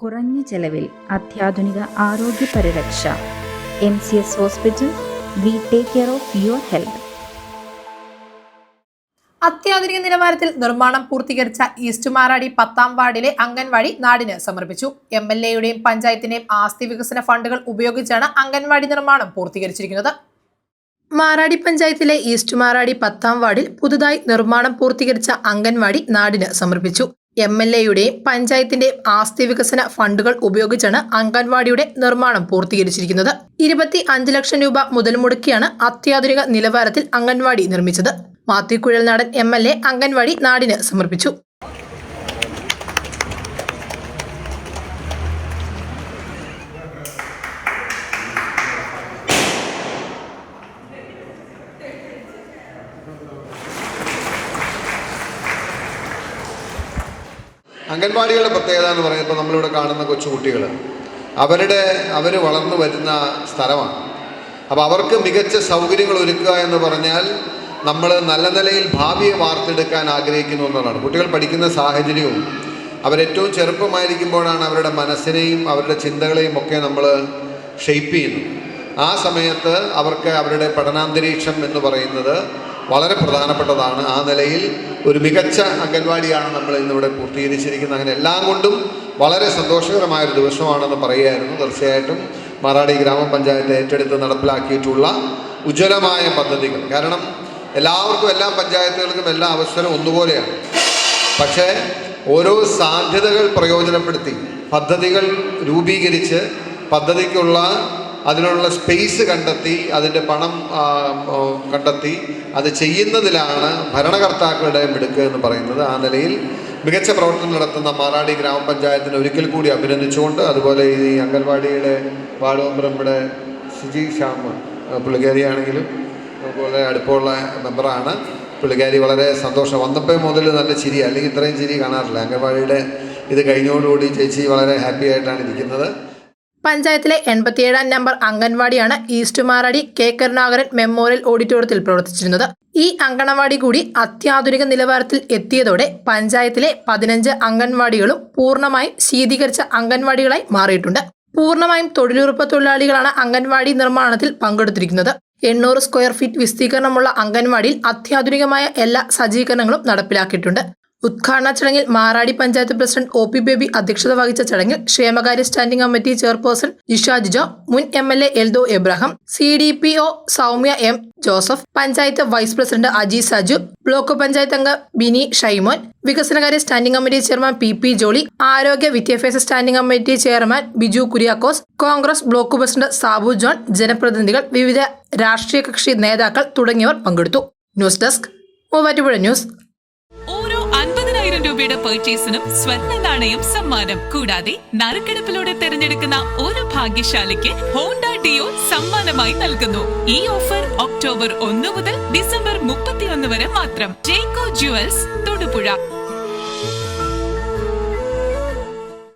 കുറഞ്ഞ ചെലവിൽ അത്യാധുനിക ആരോഗ്യ പരിരക്ഷ. MCS hospital. We take care of your health. അത്യാധുനിക നിലവാരത്തിൽ നിർമ്മാണം പൂർത്തീകരിച്ച ഈസ്റ്റ് മാറാടി 10-ാം വാർഡിലെ അംഗൻവാടി നാടിന് സമർപ്പിച്ചു. MLAയുടെയും പഞ്ചായത്തിന്റെയും ആസ്തി വികസന ഫണ്ടുകൾ ഉപയോഗിച്ചാണ് അംഗൻവാടി നിർമ്മാണം പൂർത്തീകരിച്ചിരിക്കുന്നത്. മാറാടി പഞ്ചായത്തിലെ ഈസ്റ്റ് മാറാടി 10-ാം വാർഡിൽ പുതുതായി നിർമ്മാണം പൂർത്തീകരിച്ച അംഗൻവാടി നാടിന് സമർപ്പിച്ചു. MLAയുടെയും പഞ്ചായത്തിന്റെയും ആസ്തി വികസന ഫണ്ടുകൾ ഉപയോഗിച്ചാണ് അംഗൻവാടിയുടെ നിർമ്മാണം പൂർത്തീകരിച്ചിരിക്കുന്നത്. 25 ലക്ഷം രൂപ മുതൽ മുടക്കിയാണ് അത്യാധുനിക നിലവാരത്തിൽ അംഗൻവാടി നിർമ്മിച്ചത്. മാത്യു കുഴൽനാടൻ MLA അംഗൻവാടി നാടിന് സമർപ്പിച്ചു. അംഗൻവാടികളുടെ പ്രത്യേകത എന്ന് പറയുമ്പോൾ നമ്മളിവിടെ കാണുന്ന കൊച്ചുകുട്ടികൾ അവർ വളർന്നു വരുന്ന സ്ഥലമാണ്. അപ്പോൾ അവർക്ക് മികച്ച സൗകര്യങ്ങൾ ഒരുക്കുക എന്ന് പറഞ്ഞാൽ നമ്മൾ നല്ല നിലയിൽ ഭാവിയെ വാർത്തെടുക്കാൻ ആഗ്രഹിക്കുന്നു എന്നതാണ്. കുട്ടികൾ പഠിക്കുന്ന സാഹചര്യവും അവരേറ്റവും ചെറുപ്പമായിരിക്കുമ്പോഴാണ് അവരുടെ മനസ്സിനെയും അവരുടെ ചിന്തകളെയും ഒക്കെ നമ്മൾ ഷെയ്പ്പ് ചെയ്യുന്നത്. ആ സമയത്ത് അവർക്ക് അവരുടെ പഠനാന്തരീക്ഷം എന്ന് പറയുന്നത് വളരെ പ്രധാനപ്പെട്ടതാണ്. ആ നിലയിൽ ഒരു മികച്ച അംഗൻവാടിയാണ് നമ്മൾ ഇന്നിവിടെ പൂർത്തീകരിച്ചിരിക്കുന്നത്. അങ്ങനെ എല്ലാം കൊണ്ടും വളരെ സന്തോഷകരമായൊരു ദിവസമാണെന്ന് പറയുകയായിരുന്നു. തീർച്ചയായിട്ടും മാറാടി ഗ്രാമപഞ്ചായത്ത് ഏറ്റെടുത്ത് നടപ്പിലാക്കിയിട്ടുള്ള ഉജ്ജ്വലമായ പദ്ധതികൾ, കാരണം എല്ലാവർക്കും എല്ലാ പഞ്ചായത്തുകൾക്കും എല്ലാ അവസരവും ഒന്നുപോലെയാണ്. പക്ഷേ ഓരോ സാധ്യതകൾ പ്രയോജനപ്പെടുത്തി പദ്ധതികൾ രൂപീകരിച്ച് അതിനുള്ള സ്പേസ് കണ്ടെത്തി അതിൻ്റെ പണം കണ്ടെത്തി അത് ചെയ്യുന്നതിലാണ് ഭരണകർത്താക്കളുടെ മിടുക്ക് എന്ന് പറയുന്നത്. ആ നിലയിൽ മികച്ച പ്രവർത്തനം നടത്തുന്ന മാറാടി ഗ്രാമപഞ്ചായത്തിനെ ഒരിക്കൽ കൂടി അഭിനന്ദിച്ചുകൊണ്ട്, അതുപോലെ ഈ അംഗൻവാടിയുടെ വാർഡ് മെമ്പർ നമ്മുടെ സിജി ശ്യാം പുള്ളിക്കാരിയാണെങ്കിലും അതുപോലെ അടുപ്പമുള്ള മെമ്പറാണ്. പുള്ളിക്കാരി വളരെ സന്തോഷം. വന്നപ്പോൾ മുതൽ നല്ല ചിരി, അല്ലെങ്കിൽ ഇത്രയും ചിരി കാണാറില്ല. അംഗൻവാടിയുടെ ഇത് കഴിഞ്ഞോടുകൂടി ചേച്ചി വളരെ ഹാപ്പി ആയിട്ടാണ് ഇരിക്കുന്നത്. പഞ്ചായത്തിലെ 87-ാം നമ്പർ അംഗൻവാടിയാണ് east Maradi K. Karunakaran memorial ഓഡിറ്റോറിയത്തിൽ പ്രവർത്തിച്ചിരുന്നത്. ഈ അംഗൻവാടി കൂടി അത്യാധുനിക നിലവാരത്തിൽ എത്തിയതോടെ പഞ്ചായത്തിലെ 15 അംഗൻവാടികളും പൂർണ്ണമായും ശീതീകരിച്ച അംഗൻവാടികളായി മാറിയിട്ടുണ്ട്. പൂർണ്ണമായും തൊഴിലുറപ്പ് തൊഴിലാളികളാണ് അംഗൻവാടി നിർമ്മാണത്തിൽ പങ്കെടുത്തിരിക്കുന്നത്. 800 സ്ക്വയർ ഫീറ്റ് വിസ്തീർണമുള്ള അംഗൻവാടിയിൽ അത്യാധുനികമായ എല്ലാ സജ്ജീകരണങ്ങളും നടപ്പിലാക്കിയിട്ടുണ്ട്. ഉദ്ഘാടന ചടങ്ങിൽ മാറാടി പഞ്ചായത്ത് പ്രസിഡന്റ് OP ബേബി അധ്യക്ഷത വഹിച്ച ചടങ്ങിൽ ക്ഷേമകാര്യ standing committee chairperson Jisha Jijo, മുൻ MLA Eldho Abraham, CDPO Soumya M. Joseph, panchayat vice president Aji Saju, block panchayat അംഗം ബിനി ഷൈമോൻ, വികസനകാര്യ standing committee chairman PP Jolly, ആരോഗ്യ വിദ്യാഭ്യാസ standing committee chairman Biju Kuriakose, Congress block president Sabu John, ജനപ്രതിനിധികൾ, വിവിധ രാഷ്ട്രീയ കക്ഷി നേതാക്കൾ തുടങ്ങിയവർ പങ്കെടുത്തു. News desk Muvattupuzha news. ഓരോ 50,000 രൂപയുടെ പർച്ചേസിനും സ്വർണ്ണ നാണയം സമ്മാനം. കൂടാതെ നറുക്കെടുപ്പിലൂടെ തിരഞ്ഞെടുക്കുന്ന ഓരോ ഭാഗ്യശാലിക്ക് ഹോണ്ട ഡിയോ സമ്മാനമായി നൽകുന്നു. ഈ ഓഫർ ഒക്ടോബർ 1 മുതൽ ഡിസംബർ 31 വരെ മാത്രം. ജേക്കോ ജുവൽസ്, തൊടുപുഴ.